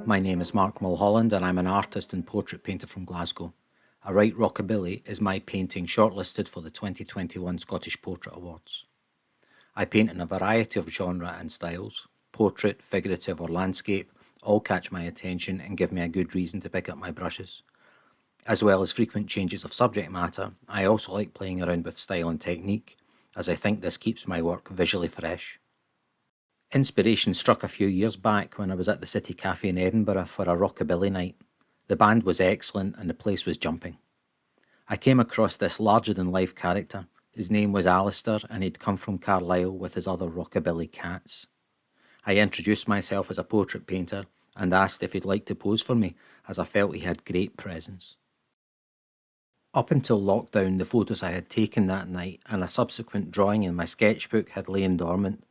My name is Mark Mulholland and I'm an artist and portrait painter from Glasgow. I Write Rockabilly is my painting shortlisted for the 2021 Scottish Portrait Awards. I paint in a variety of genre and styles. Portrait, figurative or landscape all catch my attention and give me a good reason to pick up my brushes. As well as frequent changes of subject matter, I also like playing around with style and technique, as I think this keeps my work visually fresh. Inspiration struck a few years back when I was at the City Cafe in Edinburgh for a rockabilly night. The band was excellent and the place was jumping. I came across this larger-than-life character. His name was Alistair and he'd come from Carlisle with his other rockabilly cats. I introduced myself as a portrait painter and asked if he'd like to pose for me, as I felt he had great presence. Up until lockdown, the photos I had taken that night and a subsequent drawing in my sketchbook had lain dormant.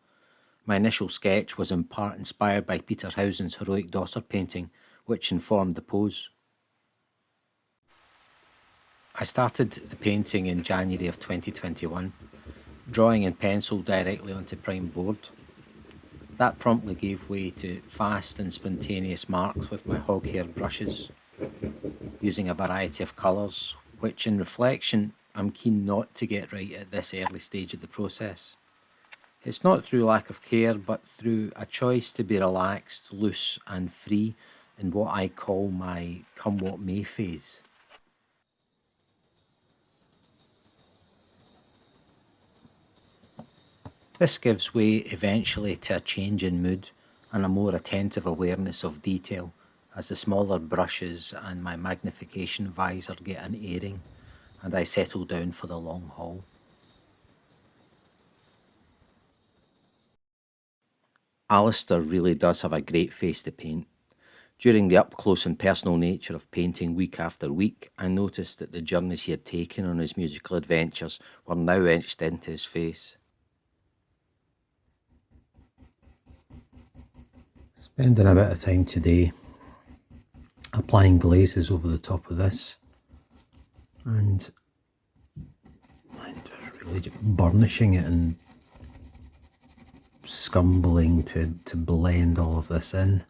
My initial sketch was in part inspired by Peter Howson's Heroic Daughter painting, which informed the pose. I started the painting in January of 2021, drawing in pencil directly onto prime board. That promptly gave way to fast and spontaneous marks with my hoghair brushes, using a variety of colours, which in reflection I'm keen not to get right at this early stage of the process. It's not through lack of care, but through a choice to be relaxed, loose and free in what I call my come what may phase. This gives way eventually to a change in mood and a more attentive awareness of detail as the smaller brushes and my magnification visor get an airing and I settle down for the long haul. Alistair really does have a great face to paint. During the up-close and personal nature of painting week after week, I noticed that the journeys he had taken on his musical adventures were now etched into his face. Spending a bit of time today applying glazes over the top of this and just really burnishing it and scumbling to blend all of this in.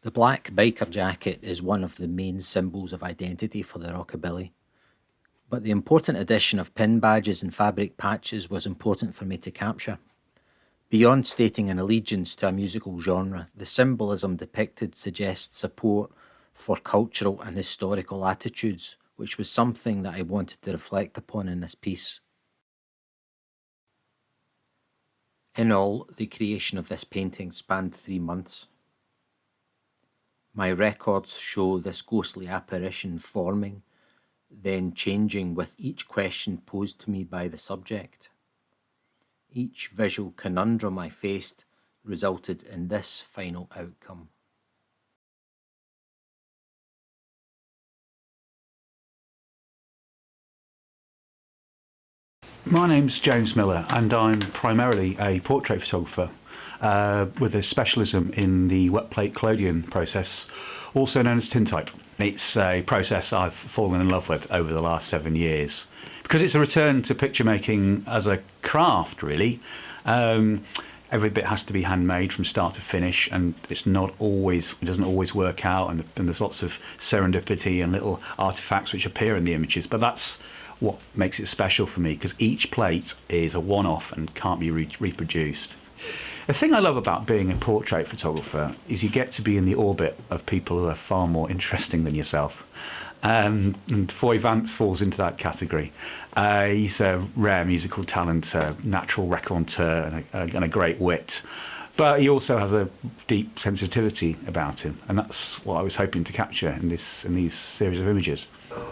The black biker jacket is one of the main symbols of identity for the rockabilly, but the important addition of pin badges and fabric patches was important for me to capture. Beyond stating an allegiance to a musical genre, the symbolism depicted suggests support for cultural and historical attitudes, which was something that I wanted to reflect upon in this piece. In all, the creation of this painting spanned 3 months. My records show this ghostly apparition forming, then changing with each question posed to me by the subject. Each visual conundrum I faced resulted in this final outcome. My name's James Miller and I'm primarily a portrait photographer with a specialism in the wet plate collodion process, also known as tintype. It's a process I've fallen in love with over the last 7 years because it's a return to picture making as a craft, really. Every bit has to be handmade from start to finish, and it doesn't always work out, and there's lots of serendipity and little artifacts which appear in the images, but that's what makes it special for me, because each plate is a one-off and can't be reproduced. The thing I love about being a portrait photographer is you get to be in the orbit of people who are far more interesting than yourself. And Foy Vance falls into that category. He's a rare musical talent, a natural raconteur and a great wit. But he also has a deep sensitivity about him, and that's what I was hoping to capture in these series of images.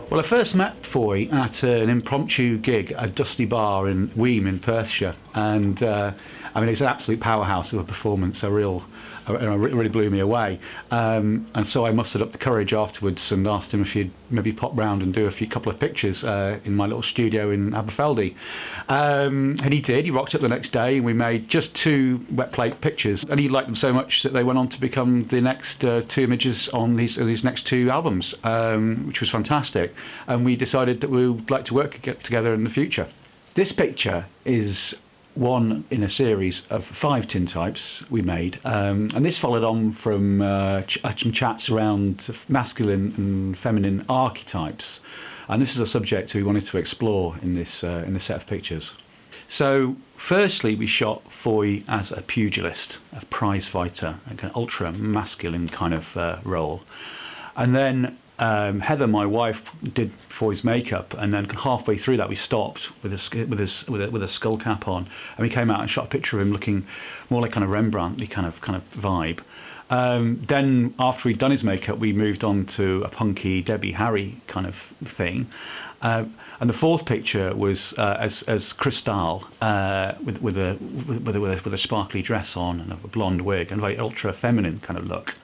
Well, I first met Foy at an impromptu gig at a dusty bar in Weem in Perthshire, and it's an absolute powerhouse of a performance, a real really blew me away. And so I mustered up the courage afterwards and asked him if he'd maybe pop round and do a couple of pictures in my little studio in Aberfeldy. And he did. He rocked up the next day, and we made just 2 wet plate pictures. And he liked them so much that they went on to become the next 2 images on these next 2 albums, which was fantastic. And we decided that we would like to work together in the future. This picture is one in a series of 5 tintypes we made, and this followed on from some chats around masculine and feminine archetypes, and this is a subject we wanted to explore in this set of pictures. So firstly, we shot Foy as a pugilist, a prize fighter, like an ultra masculine kind of role, and then Heather, my wife, did Foy's makeup, and then halfway through that we stopped with a skull cap on, and we came out and shot a picture of him looking more like kind of Rembrandt-y kind of vibe. Then after we'd done his makeup, we moved on to a punky Debbie Harry kind of thing, and the 4th picture was as Cristal with a sparkly dress on and a blonde wig and a very ultra feminine kind of look.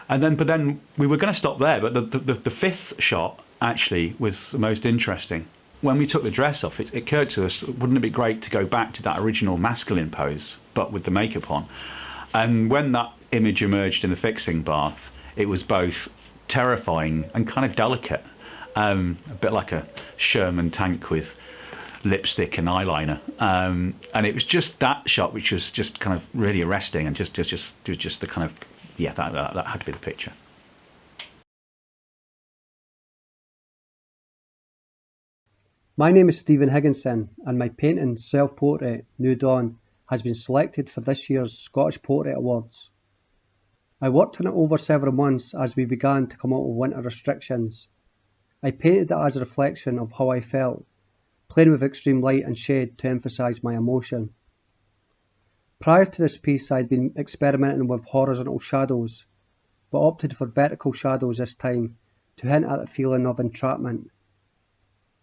But then we were going to stop there, but the 5th shot actually was the most interesting. When we took the dress off, it occurred to us, wouldn't it be great to go back to that original masculine pose, but with the makeup on? And when that image emerged in the fixing bath, it was both terrifying and kind of delicate, a bit like a Sherman tank with lipstick and eyeliner. And it was just that shot which was just kind of really arresting, and just the kind of, yeah, that had to be the picture. My name is Stephen Higginson, and my painting self-portrait, New Dawn, has been selected for this year's Scottish Portrait Awards. I worked on it over several months as we began to come out of winter restrictions. I painted it as a reflection of how I felt, playing with extreme light and shade to emphasise my emotion. Prior to this piece, I had been experimenting with horizontal shadows, but opted for vertical shadows this time to hint at the feeling of entrapment.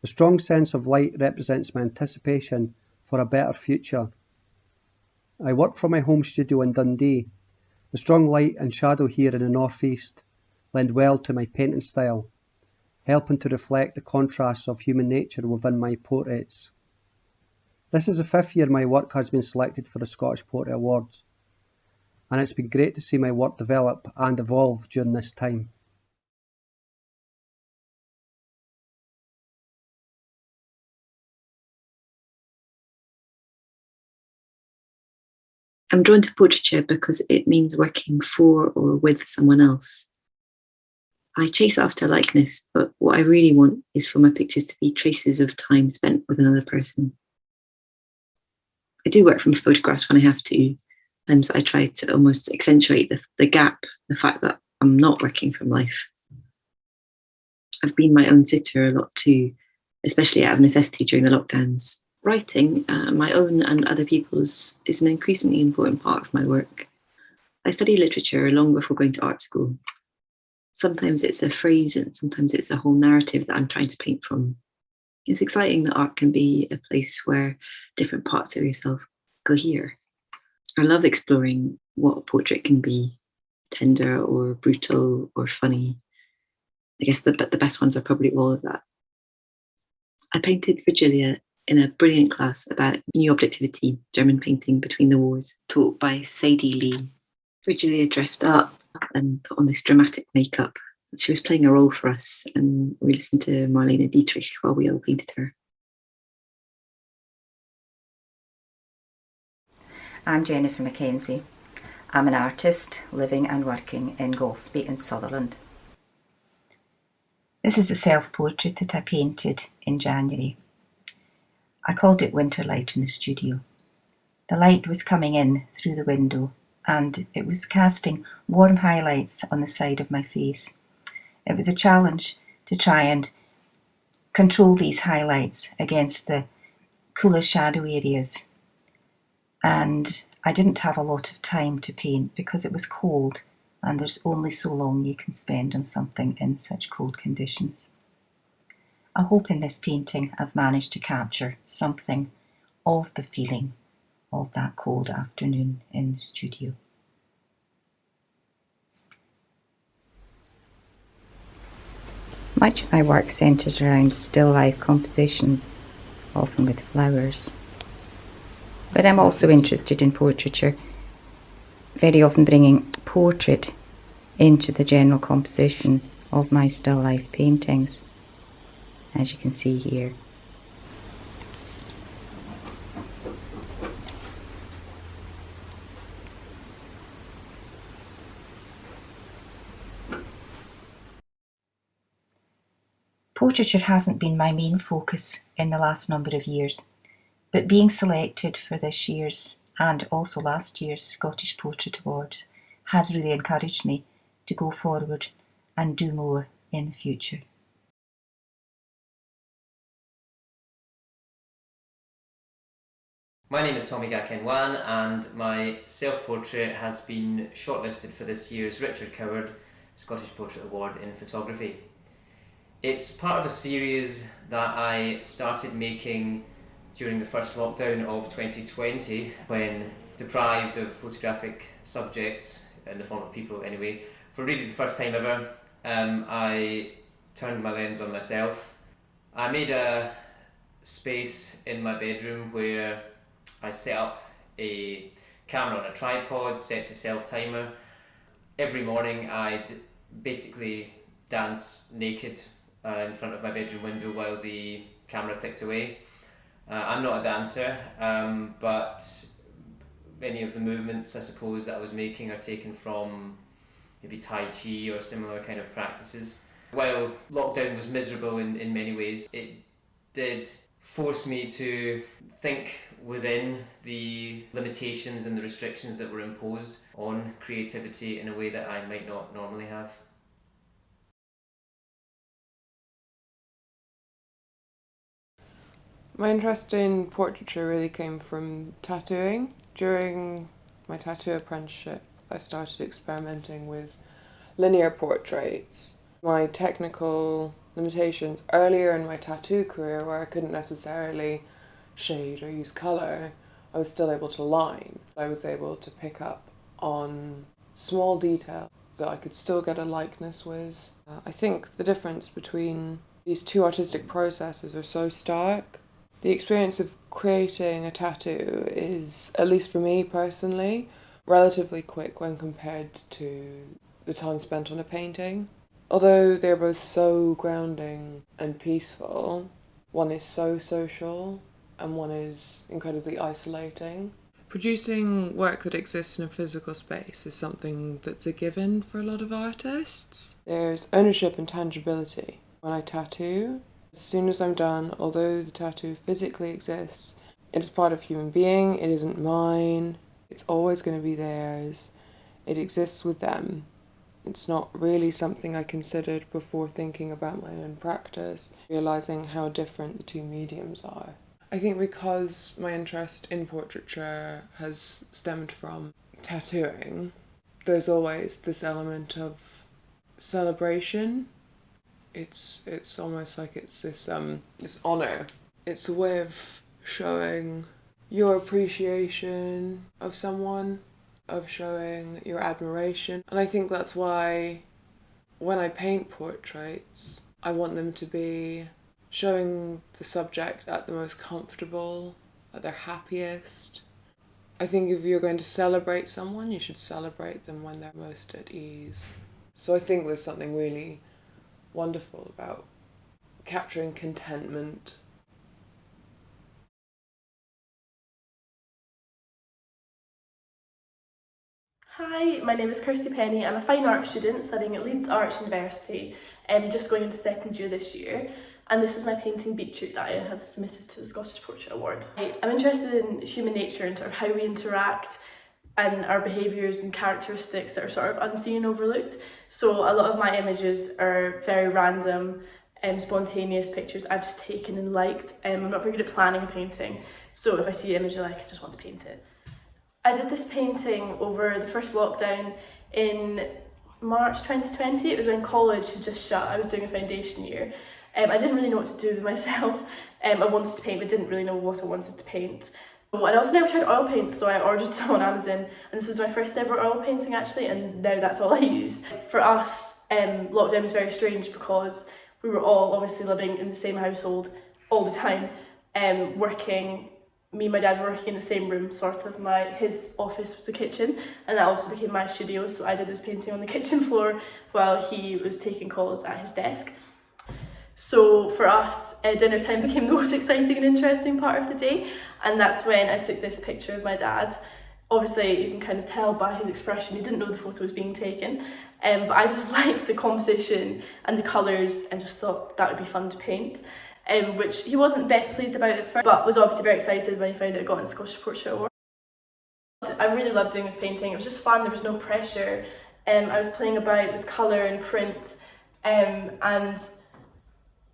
The strong sense of light represents my anticipation for a better future. I work from my home studio in Dundee. The strong light and shadow here in the northeast lend well to my painting style, helping to reflect the contrasts of human nature within my portraits. This is the 5th year my work has been selected for the Scottish Portrait Awards, and it's been great to see my work develop and evolve during this time. I'm drawn to portraiture because it means working for or with someone else. I chase after likeness, but what I really want is for my pictures to be traces of time spent with another person. I do work from photographs when I have to. Sometimes I try to almost accentuate the gap, the fact that I'm not working from life. I've been my own sitter a lot too, especially out of necessity during the lockdowns. Writing, my own and other people's, is an increasingly important part of my work. I studied literature long before going to art school. Sometimes it's a phrase and sometimes it's a whole narrative that I'm trying to paint from. It's exciting that art can be a place where different parts of yourself cohere. I love exploring what a portrait can be, tender or brutal or funny. I guess the best ones are probably all of that. I painted Virgilia in a brilliant class about new objectivity, German painting between the wars, taught by Sadie Lee. Virgilia dressed up and put on this dramatic makeup. She was playing a role for us, and we listened to Marlene Dietrich while we all painted her. I'm Jennifer Mackenzie. I'm an artist living and working in Golspie in Sutherland. This is a self-portrait that I painted in January. I called it Winter Light in the studio. The light was coming in through the window and it was casting warm highlights on the side of my face. It was a challenge to try and control these highlights against the cooler shadow areas. And I didn't have a lot of time to paint because it was cold and there's only so long you can spend on something in such cold conditions. I hope in this painting I've managed to capture something of the feeling of that cold afternoon in the studio. Much of my work centres around still life compositions, often with flowers. But I'm also interested in portraiture, very often bringing portrait into the general composition of my still life paintings, as you can see here. Portraiture hasn't been my main focus in the last number of years, but being selected for this year's and also last year's Scottish Portrait Awards has really encouraged me to go forward and do more in the future. My name is Tommy Gakenwan and my self-portrait has been shortlisted for this year's Richard Coward Scottish Portrait Award in photography. It's part of a series that I started making during the first lockdown of 2020, when deprived of photographic subjects, in the form of people anyway, for really the first time ever, I turned my lens on myself. I made a space in my bedroom where I set up a camera on a tripod set to self-timer. Every morning I'd basically dance naked in front of my bedroom window while the camera clicked away. I'm not a dancer, but many of the movements I suppose that I was making are taken from maybe Tai Chi or similar kind of practices. While lockdown was miserable in many ways, it did force me to think within the limitations and the restrictions that were imposed on creativity in a way that I might not normally have. My interest in portraiture really came from tattooing. During my tattoo apprenticeship, I started experimenting with linear portraits. My technical limitations earlier in my tattoo career, where I couldn't necessarily shade or use colour, I was still able to line. I was able to pick up on small detail that I could still get a likeness with. I think the difference between these two artistic processes are so stark. The experience of creating a tattoo is, at least for me personally, relatively quick when compared to the time spent on a painting. Although they're both so grounding and peaceful, one is so social and one is incredibly isolating. Producing work that exists in a physical space is something that's a given for a lot of artists. There's ownership and tangibility. When I tattoo, as soon as I'm done, although the tattoo physically exists, it's part of a human being, it isn't mine, it's always going to be theirs, it exists with them. It's not really something I considered before thinking about my own practice, realising how different the two mediums are. I think because my interest in portraiture has stemmed from tattooing, there's always this element of celebration. It's almost like it's this honour. It's a way of showing your appreciation of someone, of showing your admiration. And I think that's why when I paint portraits, I want them to be showing the subject at the most comfortable, at their happiest. I think if you're going to celebrate someone, you should celebrate them when they're most at ease. So I think there's something really wonderful about capturing contentment. Hi, my name is Kirsty Penny. I'm a fine art student studying at Leeds Arts University and just going into second year this year. And this is my painting Beetroot that I have submitted to the Scottish Portrait Award. I'm interested in human nature and sort of how we interact and our behaviours and characteristics that are sort of unseen and overlooked. So a lot of my images are very random and spontaneous pictures I've just taken and liked. I'm not very good at planning a painting, so if I see an image I like, I just want to paint it. I did this painting over the first lockdown in March 2020. It was when college had just shut. I was doing a foundation year. I didn't really know what to do with myself. I wanted to paint but didn't really know what I wanted to paint. And I also never tried oil paint, so I ordered some on Amazon, and this was my first ever oil painting actually, and now that's all I use. For us, lockdown was very strange because we were all obviously living in the same household all the time, working. Me and my dad were working in the same room, sort of. His office was the kitchen, and that also became my studio, so I did this painting on the kitchen floor while he was taking calls at his desk. So for us, dinner time became the most exciting and interesting part of the day, and that's when I took this picture of my dad. Obviously, you can kind of tell by his expression, he didn't know the photo was being taken, but I just liked the composition and the colours and just thought that would be fun to paint. Which he wasn't best pleased about at first, but was obviously very excited when he found out it got in the Scottish Portrait Award. I really loved doing this painting. It was just fun, there was no pressure. I was playing about with colour and print, and I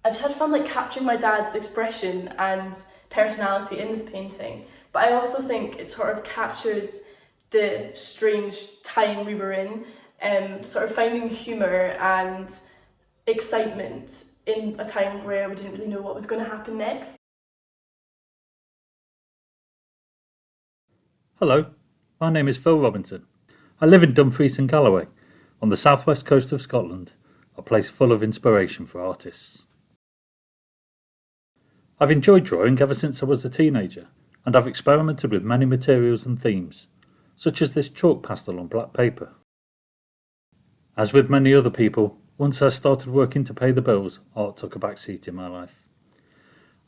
just had fun capturing my dad's expression and personality in this painting. But I also think it sort of captures the strange time we were in, sort of finding humour and excitement in a time where we didn't really know what was going to happen next. Hello, my name is Phil Robinson. I live in Dumfries and Galloway, on the southwest coast of Scotland, a place full of inspiration for artists. I've enjoyed drawing ever since I was a teenager, and I've experimented with many materials and themes, such as this chalk pastel on black paper. As with many other people, once I started working to pay the bills, art took a back seat in my life.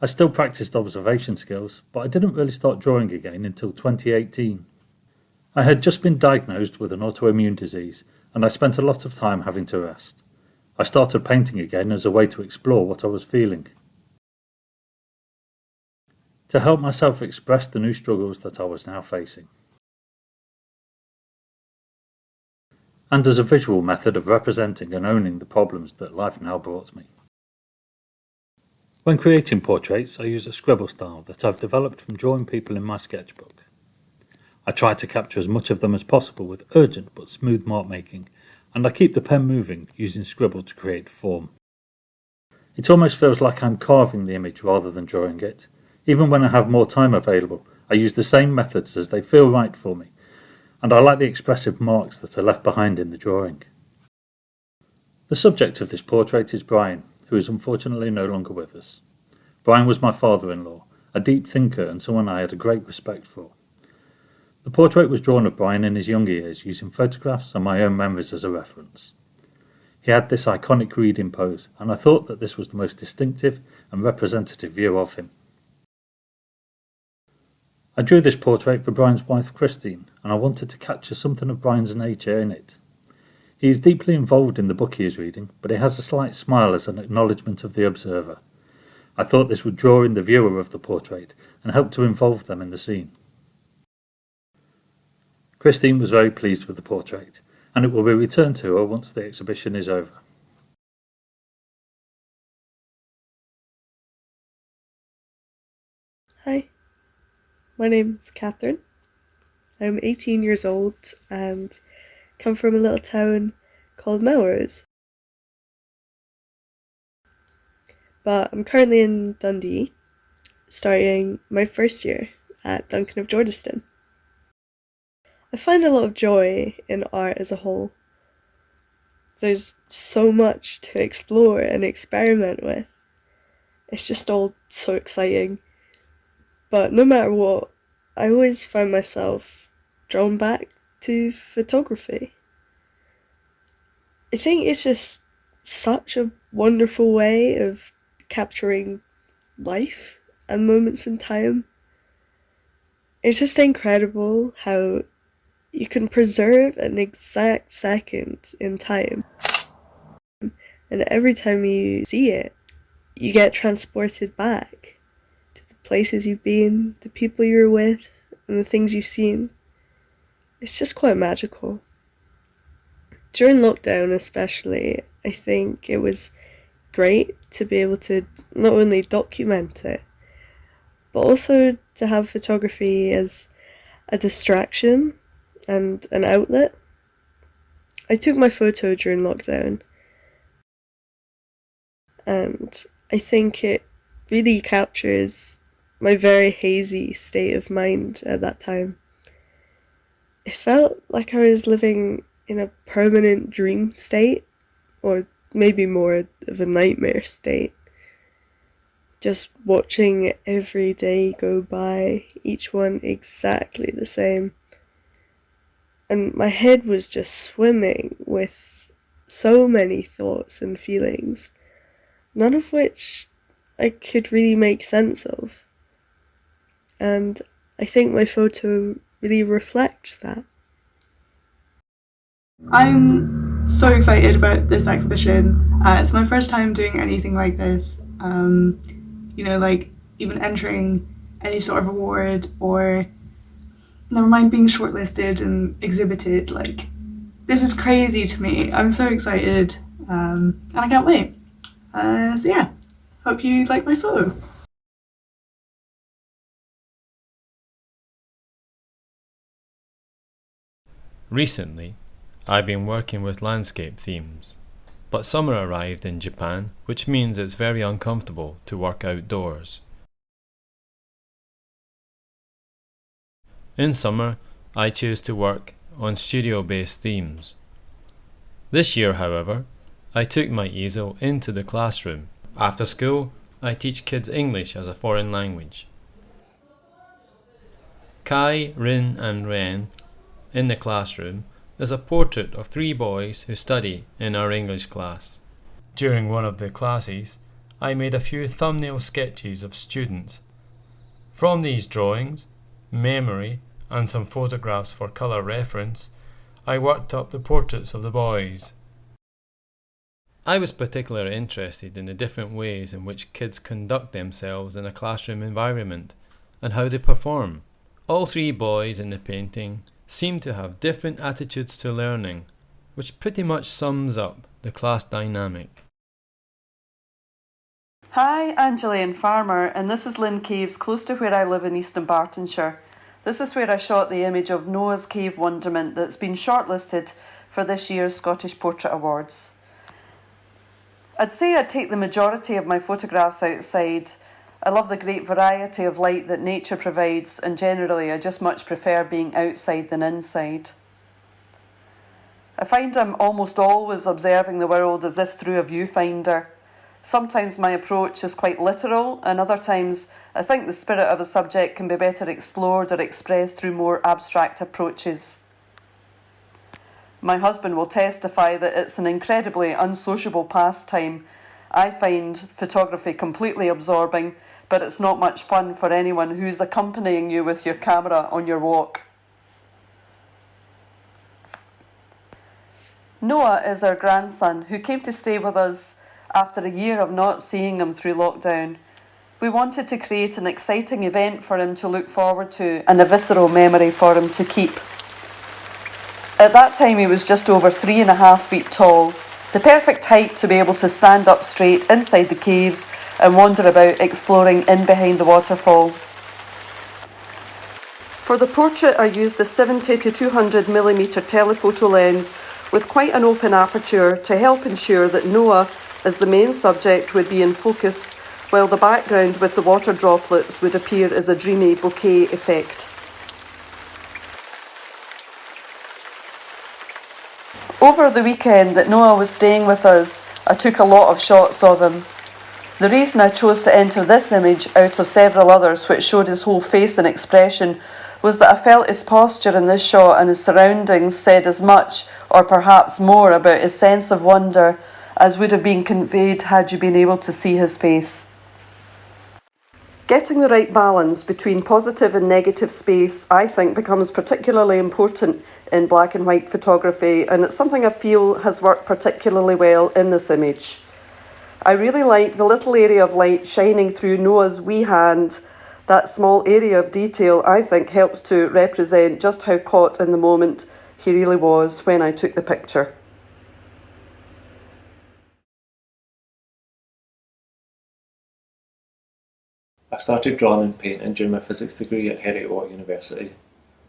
I still practiced observation skills, but I didn't really start drawing again until 2018. I had just been diagnosed with an autoimmune disease, and I spent a lot of time having to rest. I started painting again as a way to explore what I was feeling. To help myself express the new struggles that I was now facing. And as a visual method of representing and owning the problems that life now brought me. When creating portraits, I use a scribble style that I've developed from drawing people in my sketchbook. I try to capture as much of them as possible with urgent but smooth mark making, and I keep the pen moving using scribble to create form. It almost feels like I'm carving the image rather than drawing it. Even when I have more time available, I use the same methods as they feel right for me, and I like the expressive marks that are left behind in the drawing. The subject of this portrait is Brian, who is unfortunately no longer with us. Brian was my father-in-law, a deep thinker and someone I had a great respect for. The portrait was drawn of Brian in his younger years using photographs and my own memories as a reference. He had this iconic reading pose, and I thought that this was the most distinctive and representative view of him. I drew this portrait for Brian's wife Christine, and I wanted to capture something of Brian's nature in it. He is deeply involved in the book he is reading, but he has a slight smile as an acknowledgement of the observer. I thought this would draw in the viewer of the portrait and help to involve them in the scene. Christine was very pleased with the portrait, and it will be returned to her once the exhibition is over. Hi, my name's Catherine. I'm 18 years old and come from a little town called Melrose. But I'm currently in Dundee, starting my first year at Duncan of Jordiston. I find a lot of joy in art as a whole. There's so much to explore and experiment with. It's just all so exciting. But no matter what, I always find myself drawn back to photography. I think it's just such a wonderful way of capturing life and moments in time. It's just incredible how you can preserve an exact second in time. And every time you see it, you get transported back to the places you've been, the people you're with, and the things you've seen. It's just quite magical. During lockdown especially, I think it was great to be able to not only document it, but also to have photography as a distraction and an outlet. I took my photo during lockdown, and I think it really captures my very hazy state of mind at that time. It felt like I was living in a permanent dream state, or maybe more of a nightmare state. Just watching every day go by, each one exactly the same. And my head was just swimming with so many thoughts and feelings, none of which I could really make sense of. And I think my photo really reflects that. I'm so excited about this exhibition. It's my first time doing anything like this. Like even entering any sort of award, or never mind being shortlisted and exhibited. Like, this is crazy to me. I'm so excited, and I can't wait. So yeah, hope you like my photo. Recently, I've been working with landscape themes, but summer arrived in Japan, which means it's very uncomfortable to work outdoors. In summer, I choose to work on studio-based themes. This year, however, I took my easel into the classroom. After school, I teach kids English as a foreign language. Kai, Rin and Ren in the classroom is a portrait of 3 boys who study in our English class. During one of the classes, I made a few thumbnail sketches of students. From these drawings, memory, and some photographs for colour reference, I worked up the portraits of the boys. I was particularly interested in the different ways in which kids conduct themselves in a classroom environment and how they perform. All 3 boys in the painting seem to have different attitudes to learning, which pretty much sums up the class dynamic. Hi, I'm Gillian Farmer, and this is Lynn Caves, close to where I live in East Dunbartonshire. This is where I shot the image of Noah's Cave Wonderment that's been shortlisted for this year's Scottish Portrait Awards. I'd say I'd take the majority of my photographs outside. I love the great variety of light that nature provides, and generally I just much prefer being outside than inside. I find I'm almost always observing the world as if through a viewfinder. Sometimes my approach is quite literal, and other times I think the spirit of a subject can be better explored or expressed through more abstract approaches. My husband will testify that it's an incredibly unsociable pastime. I find photography completely absorbing, but it's not much fun for anyone who's accompanying you with your camera on your walk. Noah is our grandson who came to stay with us after a year of not seeing him through lockdown. We wanted to create an exciting event for him to look forward to and a visceral memory for him to keep. At that time he was just over 3.5 feet tall, the perfect height to be able to stand up straight inside the caves and wander about exploring in behind the waterfall. For the portrait I used a 70 to 200mm telephoto lens with quite an open aperture to help ensure that Noah, as the main subject, would be in focus, while the background with the water droplets would appear as a dreamy bouquet effect. Over the weekend that Noah was staying with us, I took a lot of shots of him. The reason I chose to enter this image out of several others which showed his whole face and expression was that I felt his posture in this shot and his surroundings said as much, or perhaps more, about his sense of wonder as would have been conveyed had you been able to see his face. Getting the right balance between positive and negative space, I think, becomes particularly important in black and white photography, and it's something I feel has worked particularly well in this image. I really like the little area of light shining through Noah's wee hand. That small area of detail, I think, helps to represent just how caught in the moment he really was when I took the picture. I started drawing and painting during my physics degree at Heriot-Watt University.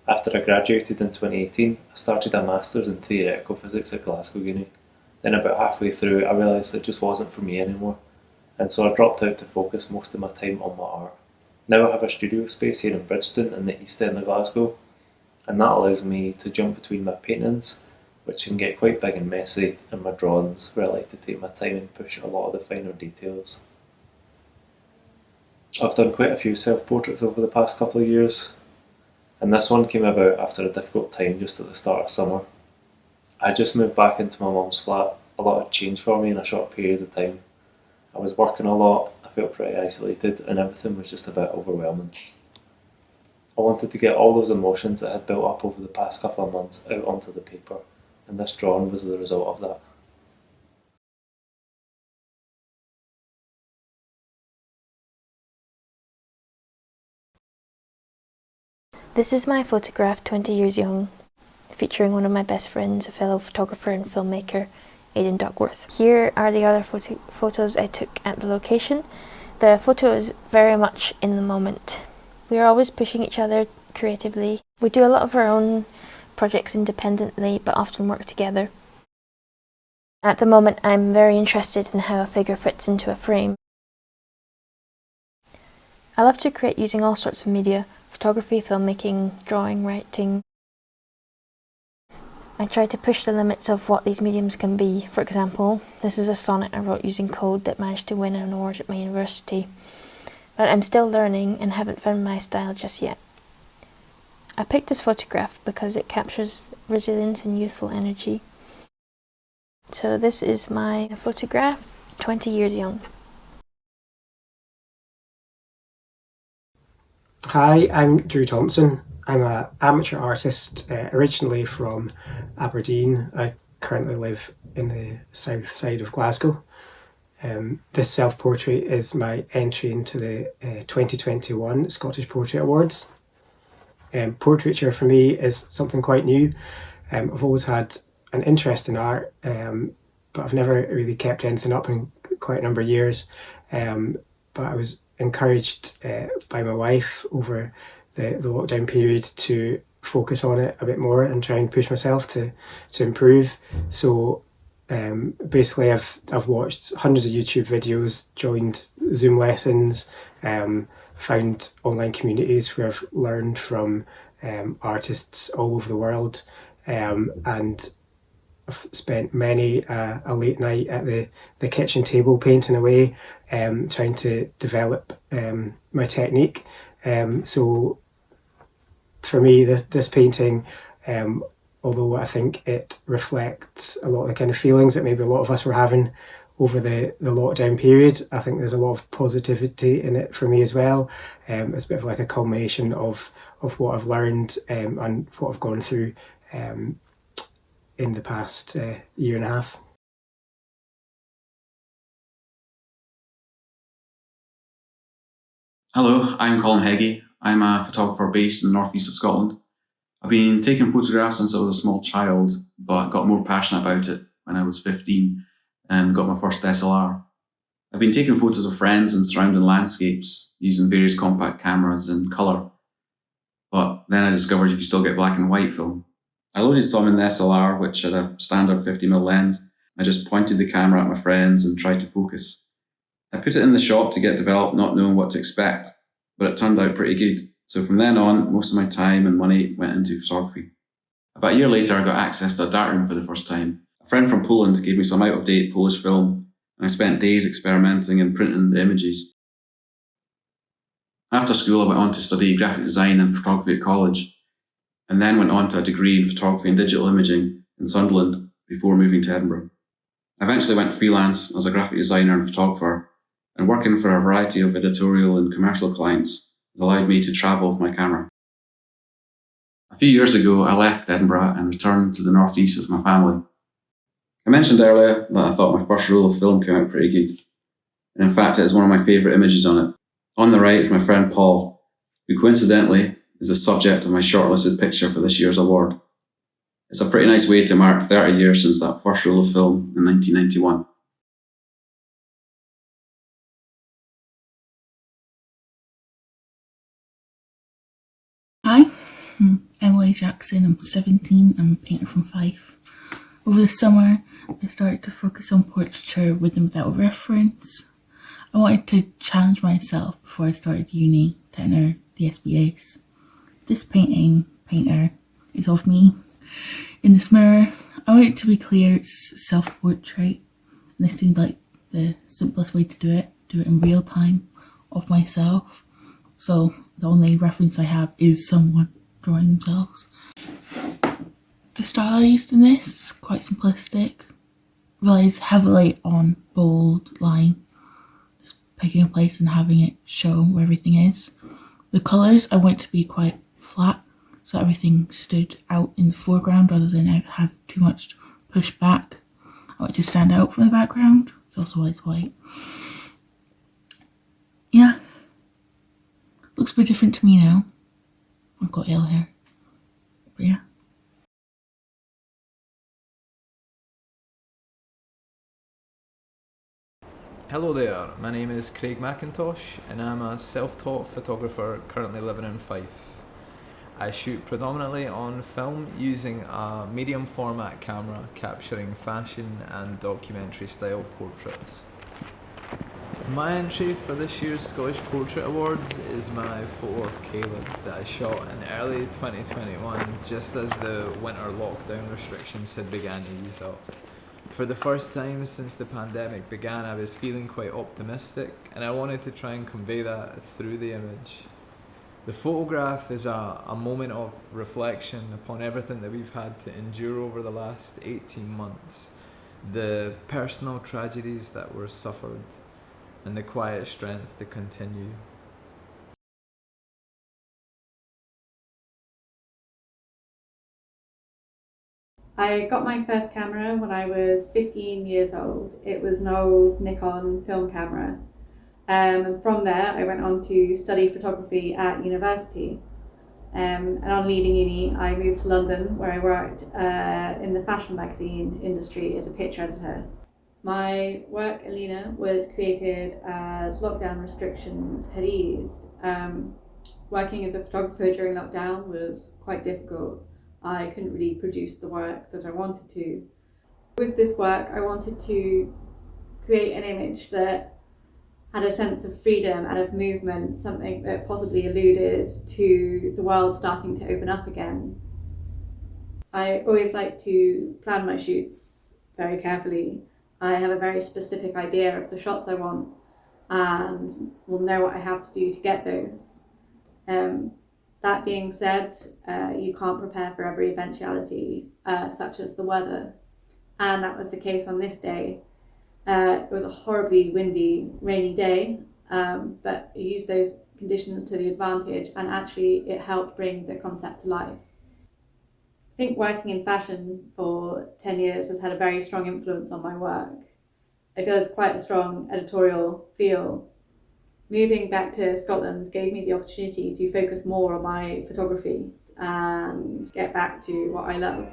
After I graduated in 2018, I started a Masters in Theoretical Physics at Glasgow Uni. Then about halfway through, I realised it just wasn't for me anymore, and so I dropped out to focus most of my time on my art. Now I have a studio space here in Bridgeton in the east end of Glasgow, and that allows me to jump between my paintings which can get quite big and messy in my drawings, where I like to take my time and push a lot of the finer details. I've done quite a few self-portraits over the past couple of years, and this one came about after a difficult time just at the start of summer. I just moved back into my mum's flat, a lot had changed for me in a short period of time. I was working a lot, I felt pretty isolated, and everything was just a bit overwhelming. I wanted to get all those emotions that had built up over the past couple of months out onto the paper, and this drawing was the result of that. This is my photograph 20 years young, featuring one of my best friends, a fellow photographer and filmmaker, Aidan Duckworth. Here are the other photos I took at the location. The photo is very much in the moment. We are always pushing each other creatively. We do a lot of our own projects independently, but often work together. At the moment, I'm very interested in how a figure fits into a frame. I love to create using all sorts of media: photography, filmmaking, drawing, writing. I try to push the limits of what these mediums can be. For example, this is a sonnet I wrote using code that managed to win an award at my university. But I'm still learning and haven't found my style just yet. I picked this photograph because it captures resilience and youthful energy. So this is my photograph, 20 years young. Hi, I'm Drew Thompson. I'm an amateur artist, originally from Aberdeen. I currently live in the south side of Glasgow. This self-portrait is my entry into the 2021 Scottish Portrait Awards. Portraiture for me is something quite new. I've always had an interest in art, but I've never really kept anything up in quite a number of years. But I was encouraged by my wife over the lockdown period to focus on it a bit more and try and push myself to improve. So basically I've watched hundreds of YouTube videos, joined Zoom lessons, found online communities where I've learned from artists all over the world, and I've spent many a late night at the kitchen table painting away, trying to develop my technique. So for me, this painting, although I think it reflects a lot of the kind of feelings that maybe a lot of us were having over the lockdown period, I think there's a lot of positivity in it for me as well. It's a bit of like a culmination of what I've learned and what I've gone through in the past year and a half. Hello, I'm Colin Heggie. I'm a photographer based in the northeast of Scotland. I've been taking photographs since I was a small child, but got more passionate about it when I was 15 and got my first SLR. I've been taking photos of friends and surrounding landscapes using various compact cameras in colour, but then I discovered you could still get black and white film. I loaded some in the SLR, which had a standard 50mm lens. I just pointed the camera at my friends and tried to focus. I put it in the shop to get developed, not knowing what to expect, but it turned out pretty good. So from then on, most of my time and money went into photography. About a year later, I got access to a darkroom for the first time. A friend from Poland gave me some out-of-date Polish film, and I spent days experimenting and printing the images. After school, I went on to study graphic design and photography at college, and then went on to a degree in photography and digital imaging in Sunderland before moving to Edinburgh. I eventually went freelance as a graphic designer and photographer, and working for a variety of editorial and commercial clients has allowed me to travel with my camera. A few years ago, I left Edinburgh and returned to the northeast with my family. I mentioned earlier that I thought my first roll of film came out pretty good, and in fact it is one of my favourite images on it. On the right is my friend Paul, who coincidentally is the subject of my shortlisted picture for this year's award. It's a pretty nice way to mark 30 years since that first roll of film in 1991. Hi, I'm Emily Jackson. I'm 17. I'm a painter from Fife. Over the summer, I started to focus on portraiture with and without reference. I wanted to challenge myself before I started uni to enter the SBAs. This painter is of me. In this mirror, I want it to be clear it's self-portrait, and this seemed like the simplest way to do it in real time of myself. So the only reference I have is someone drawing themselves. The style I used in this is quite simplistic. Relies heavily on bold line, just picking a place and having it show where everything is. The colours I want to be quite flat, so everything stood out in the foreground rather than have too much pushed back. I want it to stand out from the background. It's also always white. Yeah. Looks a bit different to me now. I've got yellow hair. But yeah. Hello there, my name is Craig McIntosh and I'm a self-taught photographer currently living in Fife. I shoot predominantly on film using a medium format camera capturing fashion and documentary style portraits. My entry for this year's Scottish Portrait Awards is my photo of Caleb that I shot in early 2021 just as the winter lockdown restrictions had begun to ease up. For the first time since the pandemic began, I was feeling quite optimistic and I wanted to try and convey that through the image. The photograph is a moment of reflection upon everything that we've had to endure over the last 18 months, the personal tragedies that were suffered and the quiet strength to continue. I got my first camera when I was 15 years old. It was an old Nikon film camera. And from there, I went on to study photography at university. And on leaving uni, I moved to London, where I worked in the fashion magazine industry as a picture editor. My work, Alina, was created as lockdown restrictions had eased. Working as a photographer during lockdown was quite difficult. I couldn't really produce the work that I wanted to. With this work, I wanted to create an image that had a sense of freedom and of movement, something that possibly alluded to the world starting to open up again. I always like to plan my shoots very carefully. I have a very specific idea of the shots I want and will know what I have to do to get those. That being said, you can't prepare for every eventuality, such as the weather. And that was the case on this day. It was a horribly windy, rainy day, but I used those conditions to the advantage and actually it helped bring the concept to life. I think working in fashion for 10 years has had a very strong influence on my work. I feel it's quite a strong editorial feel. Moving back to Scotland gave me the opportunity to focus more on my photography and get back to what I love.